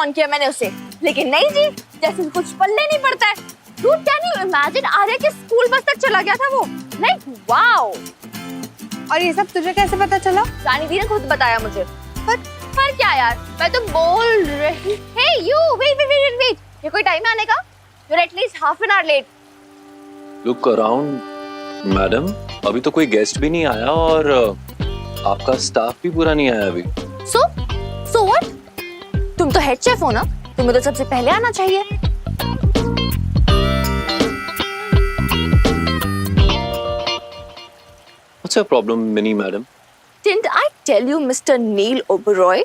Phone किया मैंने उसे, लेकिन नहीं जी, जैसे कुछ पल्ले नहीं पड़ता है। Dude, can you imagine? Arya के स्कूल बस तक चला गया था वो। Like, wow! और ये सब तुझे कैसे पता चला? रानी दी ने खुद बताया मुझे। पर क्या यार, मैं तो बोल रही। Hey you, wait! ये कोई टाइम है आने का? You're at least half an hour late. Look around, madam. अभी तो कोई गेस्ट भी नहीं आया और आपका स्टाफ भी पूरा नहीं आया अभी। So what? तुम तो हेड शेफ हो ना? तुम्हें तो सबसे पहले आना चाहिए। What's your problem, Minnie madam? Didn't I tell you, Mr. Neil Oberoi?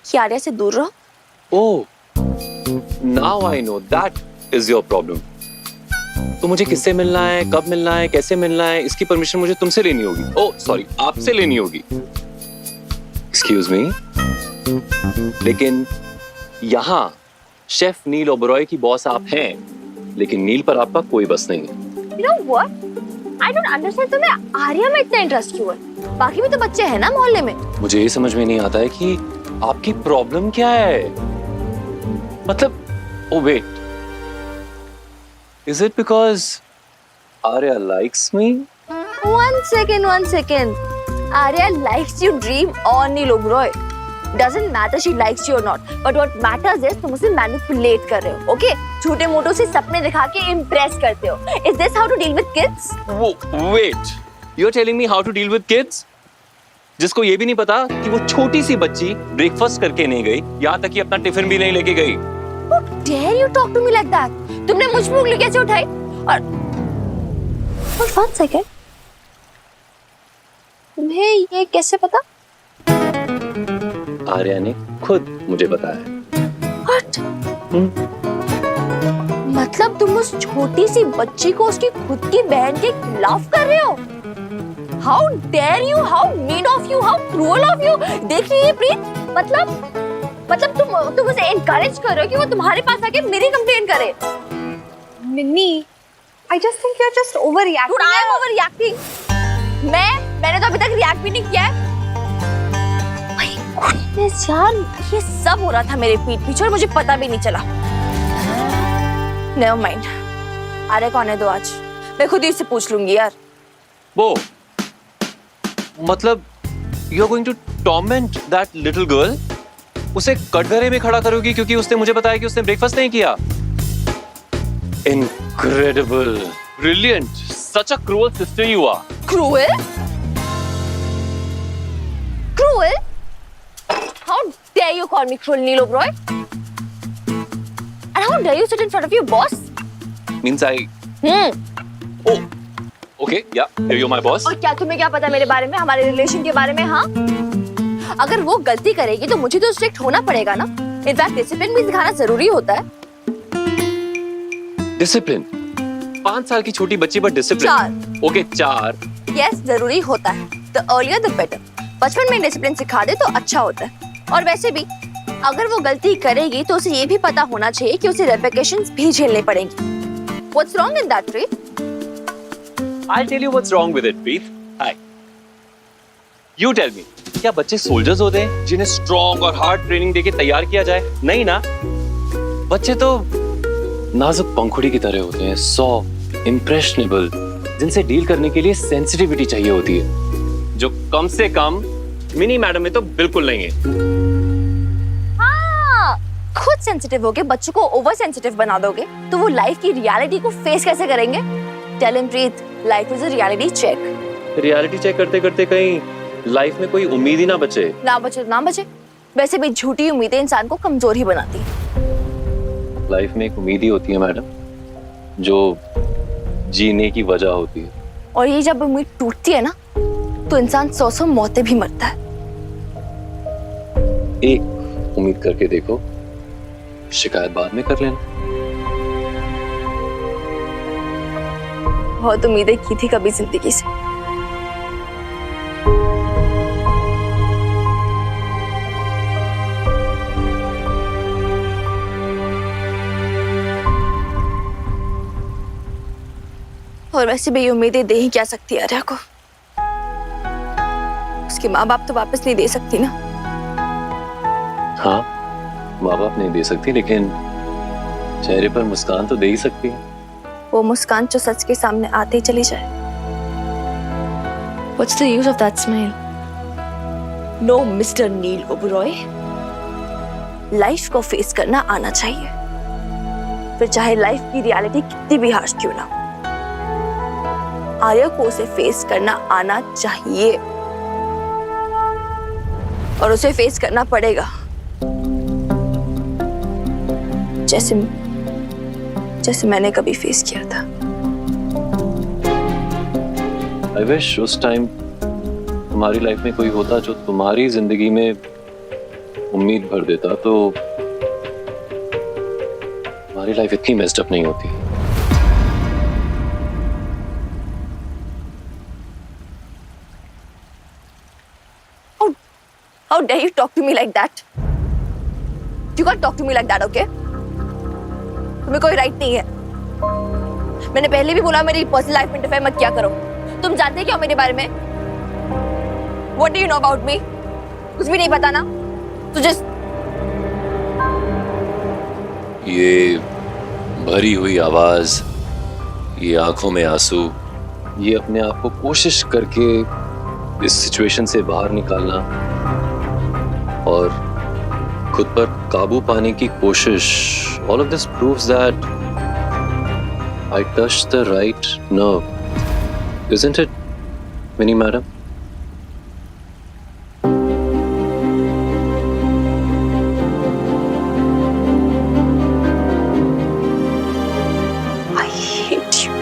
कि आर्या से दूर रहो। Oh, now I know that is your problem. तो मुझे किससे मिलना है, कब मिलना है, कैसे मिलना है, इसकी परमिशन मुझे तुमसे लेनी होगी। Oh, sorry, आपसे लेनी होगी। Excuse me. लेकिन यहाँ शेफ नील ओबरॉय की बॉस आप हैं, लेकिन नील पर आपका कोई बस नहीं है। You know what? I don't understand, तुम्हें आर्या में इतना इंटरेस्ट क्यों है? बाकी भी तो बच्चे हैं ना मोहल्ले में। मुझे ये समझ में नहीं आता है कि आपकी प्रॉब्लम क्या है। मतलब, oh wait, is it because Arya likes me? One second. Arya likes you, Dream or Neil Oberoi. Doesn't matter she likes you or not. But what matters is तुम उसे manipulate कर रहे हो, okay? झूठे मोटों से सपने दिखा के impress करते हो. Is this how to deal with kids? Wait, you're telling me how to deal with kids? जिसको ये भी नहीं पता कि वो छोटी सी बच्ची ब्रेकफास्ट करके नहीं गई, यहाँ तक कि अपना टिफिन भी नहीं लेके गई। How dare you talk to me like that? तुमने मुझ पर उंगली कैसे उठाई? और one second. तुम्हें ये कैसे पता? आर्या ने खुद मुझे बताया। What? मतलब तुम उस छोटी सी बच्ची को उसकी खुद की बहन के खिलाफ कर रहे हो? How dare you? How mean of you? How cruel of you? देख रही है प्रीत? मतलब तुम उसे encourage कर रहे हो कि वो तुम्हारे पास आके मेरी कंप्लेन करे? Minni, I just think you're just overreacting. Dude, I am overreacting. मैंने तो अभी तक रिएक्ट भी नहीं किया है। My goodness यार, ये सब हो रहा था मेरे पीठ पीछे और मुझे पता भी नहीं चला। Never mind. आर्या को आने दो आज। मैं खुद ही उससे पूछ लूंगी यार। वो मतलब you're going to torment that little girl? उसे कटघरे में खड़ा करोगी क्योंकि उसने मुझे बताया कि उसने ब्रेकफास्ट नहीं किया? Incredible, brilliant, such a cruel sister you are. Cruel? Cruel? How dare you call me cruel, Neil Oberoi? And how dare you sit in front of your boss? Means I. Oh, okay, yeah, you're my boss. और क्या तुम्हें क्या पता मेरे बारे में, हमारे relation के बारे में? हाँ, अगर वो गलती करेगी तो मुझे तो स्ट्रिक्ट होना पड़ेगा ना। इनफैक्ट डिसिप्लिन भी दिखाना जरूरी होता है। डिसिप्लिन? 5 साल की छोटी बच्ची पर डिसिप्लिन? 4। ओके, 4। यस, जरूरी होता है। The earlier the better. बचपन में डिसिप्लिन सिखा दे तो अच्छा होता है। और वैसे भी अगर वो गलती करेगी तो उसे ये भी पता होना चाहिए कि उसे रेपरकशंस भी झेलने पड़ेंगे। What's wrong in that, Preet? I'll tell you what's wrong with it, Preet. Hi. You tell me. क्या बच्चे सोल्जर्स होते हैं जिन्हें स्ट्रॉन्ग और हार्ड ट्रेनिंग देके तैयार किया जाए? नहीं ना। बच्चे तो नाजुक पंखुड़ी की तरह होते हैं, सॉफ्ट, इम्प्रेशनेबल, जिनसे डील करने के लिए सेंसिटिविटी चाहिए होती है, जो कम से कम मिनी मैडम में तो बिल्कुल नहीं है। हाँ, खुद सेंसिटिव होके बच्चों को ओवर सेंसिटिव बना दोगे तो वो लाइफ की रियलिटी को फेस कैसे करेंगे? Tell him Preet, life is a reality check. Reality check करते करते कहीं लाइफ में कोई उम्मीद ही ना बचे। ना बचे। वैसे भी झूठी उम्मीदें इंसान को कमजोर ही बनाती है। लाइफ में एक उम्मीद ही होती है मैडम, जो जीने की वजह होती है। और ये जब उम्मीद टूटती है ना तो इंसान 100 मौतें भी मरता है। एक उम्मीद करके देखो, शिकायत बाद में कर लेना। बहुत उम्मीदें की थी कभी जिंदगी से। और वैसे भी ये उम्मीदें दे ही क्या सकती है आर्या को? उसके माँ बाप तो वापस नहीं दे सकती ना। हाँ, माँ बाप नहीं दे सकती, लेकिन चेहरे पर मुस्कान तो दे ही सकती है। वो मुस्कान जो सच के सामने आते ही चली जाए। What's the use of that smile? No, Mr. Neil Oberoi, life को फेस करना आना चाहिए, फिर चाहे लाइफ की रियलिटी कितनी भी हार्श क्यों ना हो। आर्या को उसे फेस करना आना चाहिए और उसे फेस करना पड़ेगा, जैसे मैंने कभी फेस किया था। I wish उस टाइम तुम्हारी लाइफ में कोई होता जो तुम्हारी जिंदगी में उम्मीद भर देता, तो तुम्हारी लाइफ इतनी मेस्ड अप नहीं होती। How dare you talk to me like that? You can't talk to me like that, okay? तुम्हें कोई राइट नहीं है। मैंने पहले भी बोला मेरी पर्सनल लाइफ में इंटरफेयर मत किया करो। तुम जानते क्या हो मेरे बारे में? What do you know about me? कुछ भी नहीं पता ना? तो just ये भरी हुई आवाज, ये आंखों में आंसू, ये अपने आप को कोशिश करके इस सिचुएशन से बाहर निकालना और खुद पर काबू पाने की कोशिश, all of this proves that I touched the right nerve, isn't it, Minnie madam? I hate you.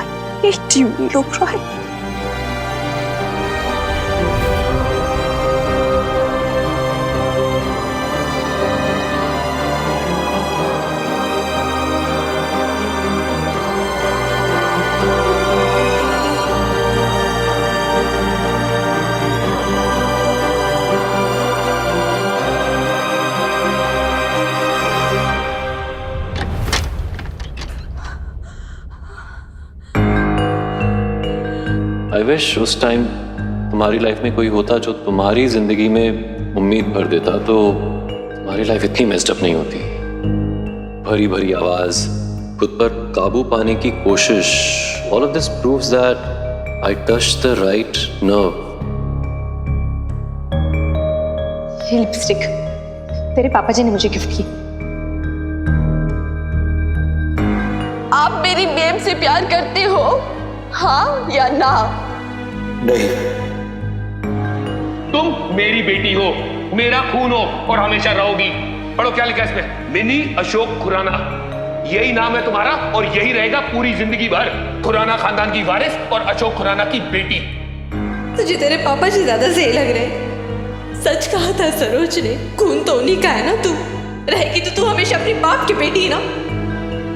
I hate you, Neil O'Brien. I wish उस टाइम तुम्हारी लाइफ में कोई होता जो तुम्हारी जिंदगी में उम्मीद भर देता, तो तुम्हारी लाइफ इतनी मेस्ड अप नहीं होती। भरी भरी आवाज, खुद पर काबू पाने की कोशिश, all of this proves that I touched the right nerve. ये लिपस्टिक तेरे पापा जी ने मुझे गिफ्ट की। आप मेरी बेब से प्यार करते हो, हाँ या ना? नहीं। तुम मेरी बेटी हो, मेरा खून हो और हमेशा रहोगी। पढ़ो क्या लिखा है इसमें, मिनी अशोक खुराना, यही नाम है तुम्हारा और यही रहेगा पूरी जिंदगी भर। खुराना खानदान की वारिस और अशोक खुराना की बेटी। तुझे तेरे पापा जी ज्यादा सही लग रहे। सच कहा था सरोज ने, खून तो उन्हीं का है ना। तू रहेगी तो तू हमेशा अपनी बाप की बेटी ना।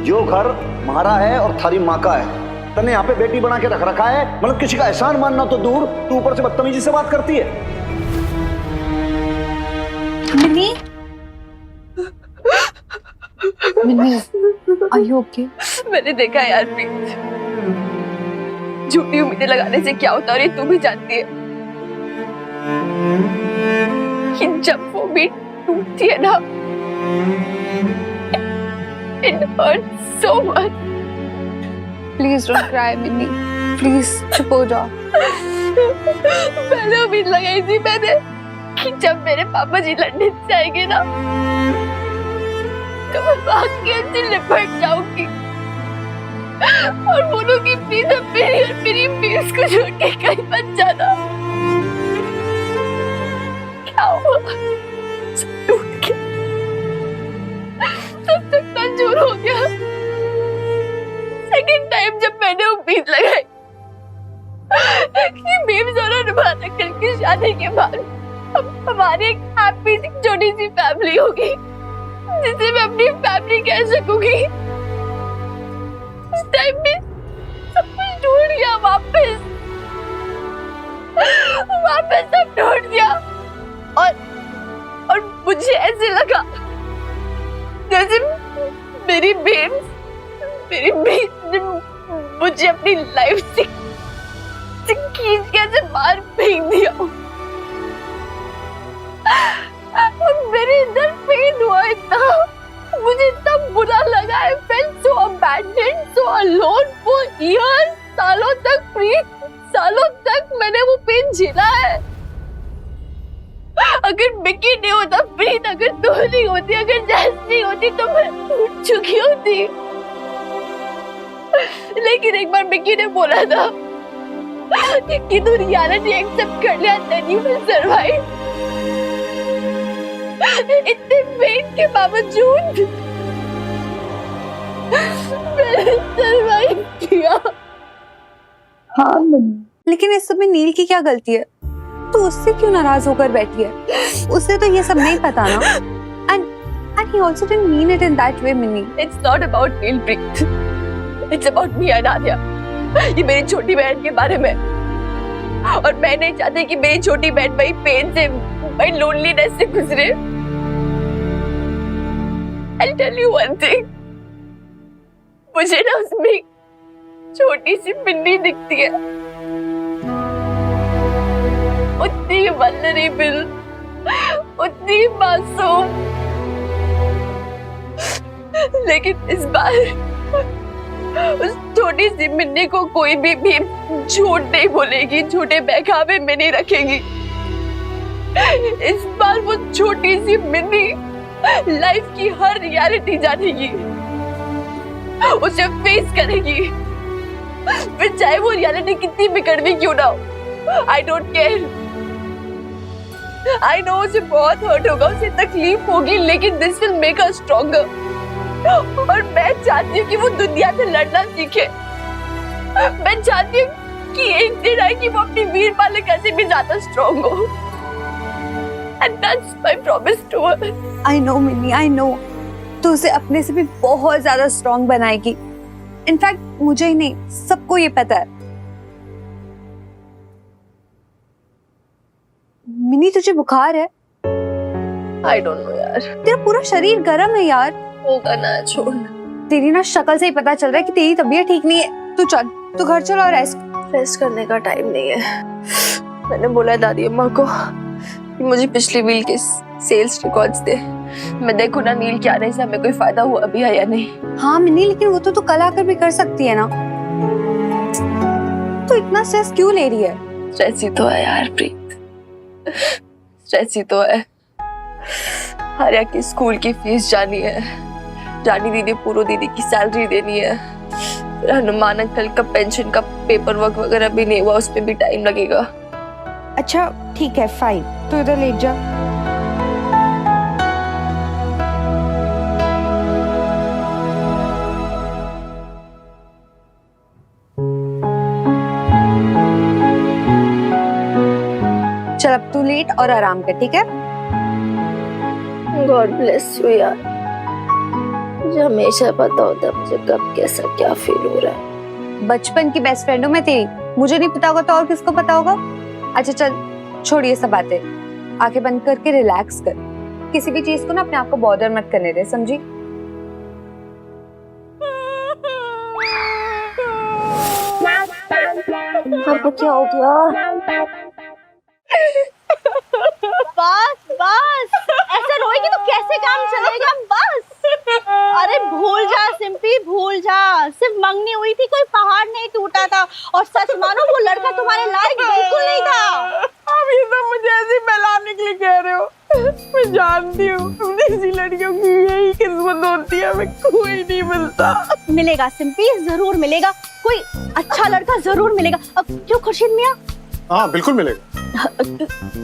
जो घर हमारा है और थारी माँ का है, तने यहाँ पे बेटी बना के रख रखा है। मतलब किसी का एहसान मानना तो दूर, तू ऊपर से बदतमीजी से बात करती है। Mini, mini, are you okay? मैंने देखा है यार प्रीत, झूठी उम्मीदें लगाने से क्या होता है और ये तू भी जानती है कि जब वो उम्मीद टूटती है ना, it hurts so much. Please don't cry, mini. Please चुप हो जाओ। पहले उम्मीद लगाई थी मैंने कि जब मेरे पापा जी लंदन से आएंगे ना, तो मैं भाग के उनसे लिपट जाऊंगी और बोलूंगी प्लीज अब मेरी और मेरी मिस को छोड़ के कहीं मत जाना। क्या हुआ? सब टूट गया, सब चकनाचूर हो गया। सेकंड टाइम जब मैंने उम्मीद लगाई कि बेब्स और अनुभाना करके शादी के बाद हमारी एक हैप्पी सी छोटी सी फैमिली होगी जिसे मैं अपनी फैमिली कह सकूंगी, उस टाइम में सब कुछ टूट गया। वापस सब टूट गया और मुझे ऐसे लगा जैसे मेरी बेब्स ने मुझे अपनी लाइफ से खींच के ऐसे बाहर फेंक दिया। मेरे अंदर पेन हुआ इतना, मुझे इतना बुरा लगा। I felt so abandoned, so alone for years. सालों तक प्रीत, सालों तक मैंने वो पेन झेला है। अगर मिकी नहीं होता प्रीत, अगर तू नहीं होती, अगर जैस नहीं होती तो मैं टूट चुकी होती। लेकिन एक बार मिकी ने बोला था कि तू रियलिटी एक्सेप्ट कर लिया, then you will survive। इतने पेन के बावजूद मैंने सरवाइव किया। हाँ लेकिन इस सब में नील की क्या गलती है? तू उससे क्यों नाराज होकर बैठी है? उसे तो ये सब नहीं पता ना। And he also didn't mean it in that way, Minnie. It's not about Neil, Preet. It's about me and Nadia. ये मेरी छोटी बहन के बारे में, और मैं नहीं चाहती कि मेरी छोटी बहन वही पेन से, वही लोनलीनेस से गुजरे। I'll tell you one thing. मुझे ना उसमें एक छोटी सी मिन्नी दिखती है, उतनी वल्नरेबल, उतनी मासूम। लेकिन इस बार उस छोटी सी मिन्नी को कोई भी झूठ नहीं बोलेगी, झूठे बहकावे में नहीं रखेगी। इस बार वो छोटी सी मिन्नी लाइफ की हर रियलिटी जानेगी, उसे फेस करेगी, फिर चाहे वो रियलिटी कितनी भी कड़वी क्यों ना हो। I don't care. I know उसे बहुत हर्ट होगा, उसे तकलीफ होगी, लेकिन this will make us stronger. और मैं चाहती हूँ कि वो दुनिया से लड़ना सीखे। मैं चाहती हूँ कि एक दिन आए कि वो अपनी वीर मालिका से भी ज्यादा स्ट्रॉन्ग हो। And that's my promise to her. I know, Minnie, I know. तो उसे अपने से भी बहुत ज्यादा स्ट्रॉन्ग बनाएगी। इनफैक्ट मुझे ही नहीं, सबको ये पता है। मिनी तुझे बुखार है? I don't know यार। तेरा पूरा शरीर गर्म है यार। होगा ना, छोड़। तेरी ना शक्ल से ही पता चल रहा है कि तेरी तबीयत ठीक नहीं है। तू चल, तू घर चल और रेस्ट करने का टाइम नहीं है। मैंने बोला है दादी अम्मा को कि मुझे पिछली वीक के सेल्स रिकॉर्ड्स दे। मैं देखूं ना नील के आने से हमें कोई फायदा हुआ भी है या नहीं। हाँ मिनी, लेकिन वो तो तू कल आकर भी कर सकती है ना। तू इतना स्ट्रेस क्यों ले रही है? स्ट्रेस ही तो है यार प्रीत, स्ट्रेस ही तो है। आर्या की स्कूल की फीस जानी है, रानी दीदी पूरो दीदी की सैलरी देनी है, हनुमान अंकल का पेंशन का पेपर वर्क वगैरह भी नहीं हुआ, उसमें भी टाइम लगेगा। अच्छा ठीक है, फाइन, तो इधर लेट जा। चल अब तू लेट और आराम कर, ठीक है? गॉड ब्लेस यू यार। मुझे हमेशा पता होता मुझे कब कैसा क्या फील हो रहा है। बचपन की बेस्ट फ्रेंड हूँ मैं तेरी, मुझे नहीं पता होगा तो और किसको पता होगा? अच्छा चल छोड़ ये सब बातें, आंखें बंद करके रिलैक्स कर। किसी भी चीज को ना अपने आप को बॉदर मत करने दे, समझी? आपको क्या हो गया? बस बस, ऐसे रोएगी तो कैसे काम चलेगा? बस अरे भूल जा सिंपी, भूल जा। सिर्फ मंगनी हुई थी, कोई पहाड़ नहीं टूटा था। और सच मानो वो लड़का तुम्हारे लायक बिल्कुल नहीं था। अब ये सब मुझे ऐसे फैलाने के लिए कह रहे हो? मैं जानती हूँ ऐसी लड़कियों की यही किस्मत होती है, हमें कोई नहीं मिलता। मिलेगा सिंपी, जरूर मिलेगा, कोई अच्छा लड़का जरूर मिलेगा। अब क्यों खुर्शीद मियां? हाँ बिल्कुल मिलेगा।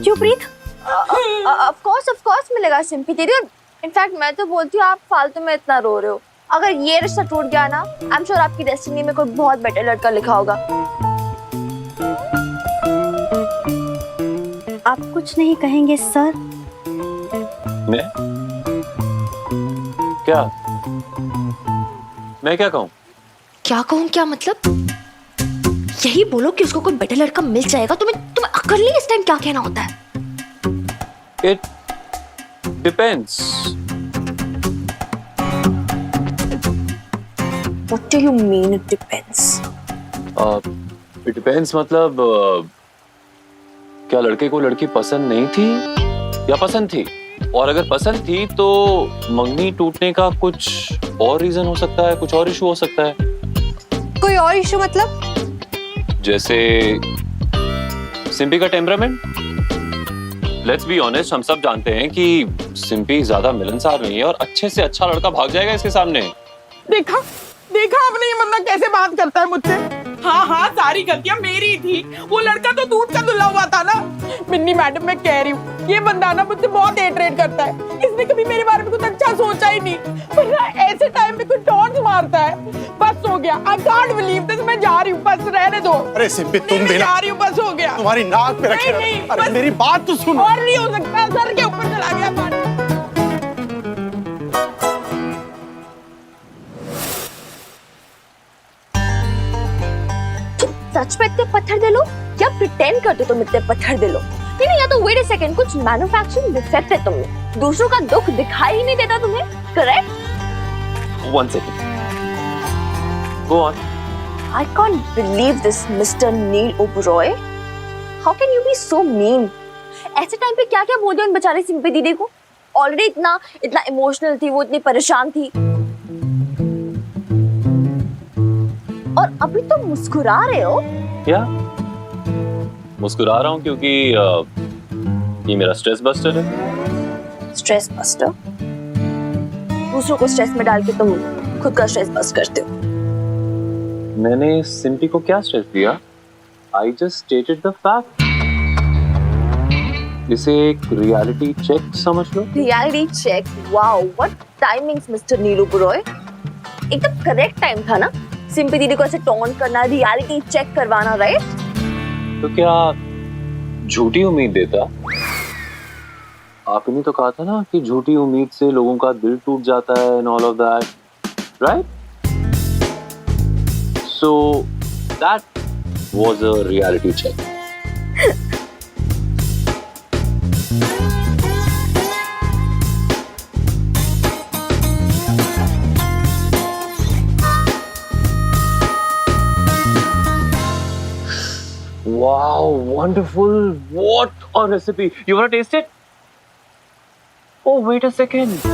क्यों प्रीत? ऑफ कोर्स मिलेगा सिंपी दीदी। इनफैक्ट मैं तो बोलती हूँ आप फालतू में इतना रो रहे हो। अगर ये रिश्ता टूट गया ना, आई एम श्योर आपकी डेस्टिनी में कोई बहुत बेटर लड़का लिखा होगा। आप कुछ नहीं कहेंगे सर? मैं क्या कहूँ? क्या कहूँ? क्या मतलब? यही बोलो कि उसको कोई बेटर लड़का मिल जाएगा। तुम्हें अक्ल नहीं इस टाइम क्या कहना होता है? It depends. What do you mean it depends? It depends मतलब क्या लड़के को लड़की पसंद नहीं थी या पसंद थी? और अगर पसंद थी तो मंगनी टूटने का कुछ और रीजन हो सकता है, कुछ और इशू हो सकता है। कोई और इशू मतलब? जैसे सिंपी का टेम्परामेंट। लेट्स बी ऑनेस्ट, हम सब जानते हैं कि सिंपी ज्यादा मिलनसार नहीं है और अच्छे से अच्छा लड़का भाग जाएगा इसके सामने। देखा देखा आपने ये बंदा कैसे बात करता है मुझसे। हाँ हाँ, सारी गलतियां मेरी ही थी। वो लड़का तो दूध का धुला हुआ था ना। मिन्नी मैडम, मैं कह रही हूँ ये बंदा ना मुझसे बहुत हेट करता है। इसने कभी मेरे बारे में कुछ अच्छा सोचा ही नहीं, पर ना ऐसे टाइम पे कुछ टॉन्ट मारता है। बस हो गया, आई कांट बिलीव दिस। मैं जा रही हूँ, बस रहने दो। अरे सिंपी, तुम मैं भी ना, जा रही हूँ, बस हो गया। तुम्हारी नाक पे रखे। नहीं, अरे बस- मेरी बात तो सुनो। और नहीं हो सकता, सर के ऊपर चला गया पानी। सच में इतने पत्थर दे लो या प्रिटेंड करते तुम इतने पत्थर दे लो? नहीं, या तो वेट अ सेकंड, कुछ मैन्युफैक्चरिंग डिफेक्ट है तुम में। दूसरों का दुख दिखाई ही नहीं देता तुम्हें, correct? One second. Go on. I can't believe this, Mr. Neil Oberoi. How can you be so mean? ऐसे टाइम पे क्या क्या बोल दिया उन बेचारी सिंपी दीदी को? ऑलरेडी इतना इमोशनल थी वो, इतनी परेशान थी, और अभी तो मुस्कुरा रहे हो। क्या? मुस्कुरा रहा हूँ क्योंकि ये मेरा स्ट्रेस बस्टर है। Stress buster? दूसरों को स्ट्रेस में डाल के तुम खुद का स्ट्रेस बस्ट करते हो। मैंने सिंपी को क्या स्ट्रेस दिया? I just stated the fact. इसे एक रियलिटी चेक समझ लो। Reality check? Wow, what timings mister Neelu Puroy. एकदम करेक्ट टाइम था ना सिंपी दीदी को ऐसे टॉन्ट करना, रियलिटी चेक करवाना, राइट? तो क्या झूठी उम्मीद देता? आपने तो कहा था ना कि झूठी उम्मीद से लोगों का दिल टूट जाता है and all of that, right? So that was a reality check. Wow, wonderful. What a recipe. You want to taste it? Oh, wait a second.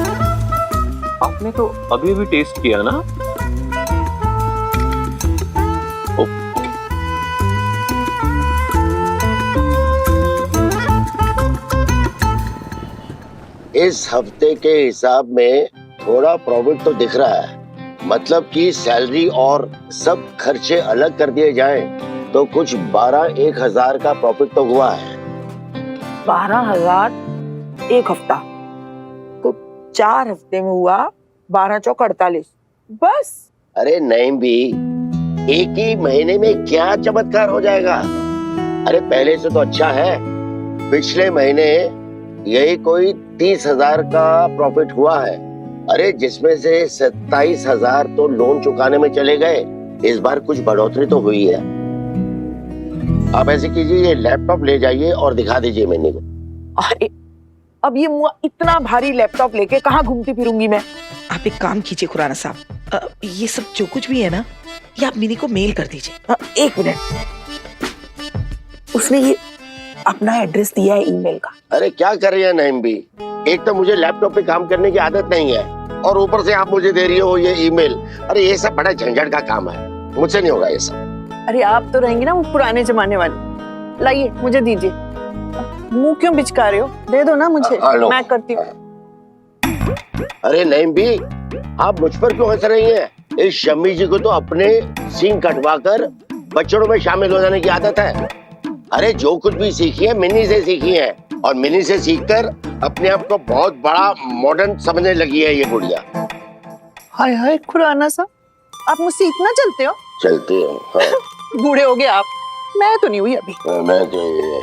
आपने तो अभी अभी टेस्ट किया ना? Oh. इस हफ्ते के हिसाब में थोड़ा प्रॉफिट तो दिख रहा है। मतलब कि सैलरी और सब खर्चे अलग कर दिए जाएं तो कुछ 12-1 हज़ार का प्रॉफिट तो हुआ है। 12,000 एक हफ्ता, तो 4 हफ्ते में हुआ 12 चौक 48 बस। अरे नहीं भी, एक ही महीने में क्या चमत्कार हो जाएगा। अरे पहले से तो अच्छा है। पिछले महीने यही कोई 30,000 का प्रॉफिट हुआ है। अरे जिसमें से 27,000 तो लोन चुकाने में चले गए। इस बार कुछ बढ़ोतरी तो हुई है। आप ऐसे कीजिए, ये लैपटॉप ले जाइए और दिखा दीजिए मैंने को। अरे अब ये मुआ इतना भारी लैपटॉप लेके कहाँ घूमती फिरूंगी मैं। आप एक काम कीजिए खुराना साहब, ये सब जो कुछ भी है ना, ये आप मिनी को मेल कर दीजिए। एक मिनट, उसने ये अपना एड्रेस दिया है ईमेल का। अरे क्या कर रही है नईम भी, एक तो मुझे लैपटॉप पे काम करने की आदत नहीं है और ऊपर से आप मुझे दे रही हो ये ईमेल। अरे ये सब बड़ा झंझट का काम है, मुझसे नहीं होगा ये सब। अरे आप तो रहेंगी ना वो पुराने जमाने वाली। लाइए मुझे दीजिए। मुंह क्यों बिचका रहे हो, दे दो ना मुझे, मैं करती हूँ। अरे नईम भी, आप मुझ पर क्यों हंस रही हैं? इस शम्मी जी को तो अपने सींग कटवाकर बच्चों में शामिल हो जाने की आदत है। अरे जो कुछ भी सीखी है मिनी से सीखी है, और मिनी से सीखकर अपने आप को बहुत बड़ा मॉडर्न समझने लगी है ये गुड़िया। हाय हाय खुराना सा, आप मुझसे इतना चलते हो? चलते हो? हाँ। बूढ़े हो गए आप, मैं तो नहीं हुई अभी। मैं तो दीदी,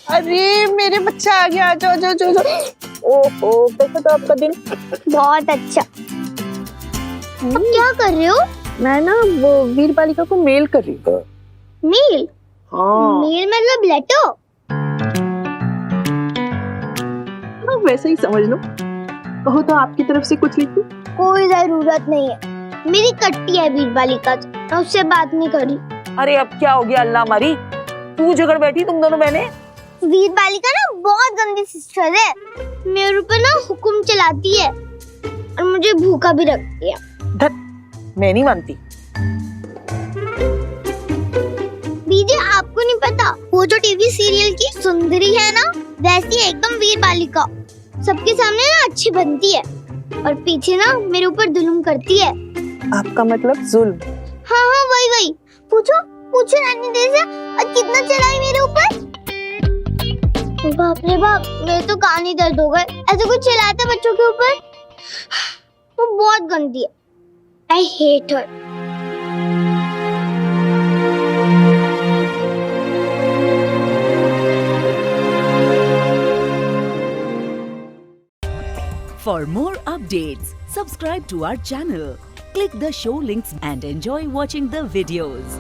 अरे मेरे बच्चा आ गया, जाओ जाओ जाओ जाओ। ओहो, कैसा था आपका दिन? बहुत अच्छा। अब क्या कर रहे हो? मैं ना वो वीर बालिका को मेल कर रही हूँ। मेल? हाँ। मेल मतलब लेटर? हाँ, वैसे ही समझ लो। कहो तो आपकी तरफ से कुछ लिख दूं? कोई जरूरत नहीं है, मेरी कट्टी है वीर बालिका से, मैं उससे बात नहीं करी। अरे अब क्या हो गया अल्लाह मारी, तू झगड़ बैठी तुम दोनों बहनें। वीर बालिका ना बहुत गंदी सिस्टर है, मेरे ऊपर ना हुक्म चलाती है और मुझे भूखा भी रखती है। धत, मैं नहीं मानती। दीदी आपको नहीं पता, वो जो टीवी सीरियल की सुंदरी है ना, वैसी है एकदम वीर बालिका। सबके सामने ना अच्छी बनती है और पीछे ना मेरे ऊपर जुल्म करती है। आपका मतलब जुल्म? हाँ हाँ वही वही। पूछो पूछो रानी देवी, आज कितना चढ़ाई मेरे ऊपर। बाप रे बाप, मेरे तो कान ही दर्द हो गए। ऐसे कुछ चिल्लाते बच्चों के ऊपर, वो बहुत गंदी है। I hate her. For more updates, subscribe to our channel, click the show links and enjoy watching the videos.